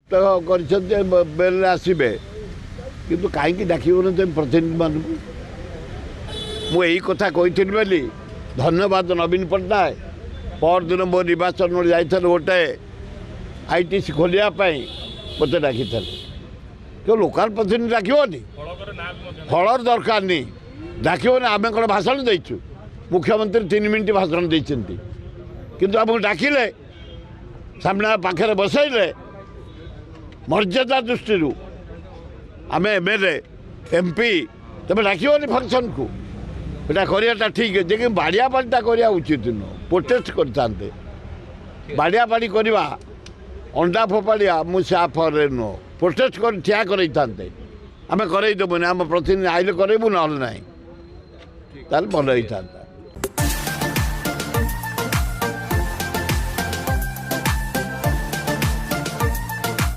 Bell आसबे किंतु कहीं darken तुम प्रतिनिधि मानू मुझे कथा कही बोली धन्यवाद नवीन पट्टनायक परदिन मो निर्वाचन जाइए गोटे आईटीसी खोलियापाई मत डाकी क्यों लोकाल प्रतिनिधि डाकनी फलर दरकार नहीं डाकनी आम कौन भाषण देचु मुख्यमंत्री 3 मिनिट भाषण देते किंतु आमको डाकिले सामने पाखे बसैले मर्यादा दृष्टि आम एमएलए एमपी तुम डाकनी फंक्शन को यहाँ कराटा ठीक है लेकिन बाड़िया पाटा करवा उचित नुह प्रोटेस्ट करते बाड़िया पाड़ी करवा अंडा फोपाड़िया मुझे फरे नुह प्रोटेस्ट कर ठिया करते आम करदेबुनि आम प्रतिनिधि आइले करेबू ना भल होता।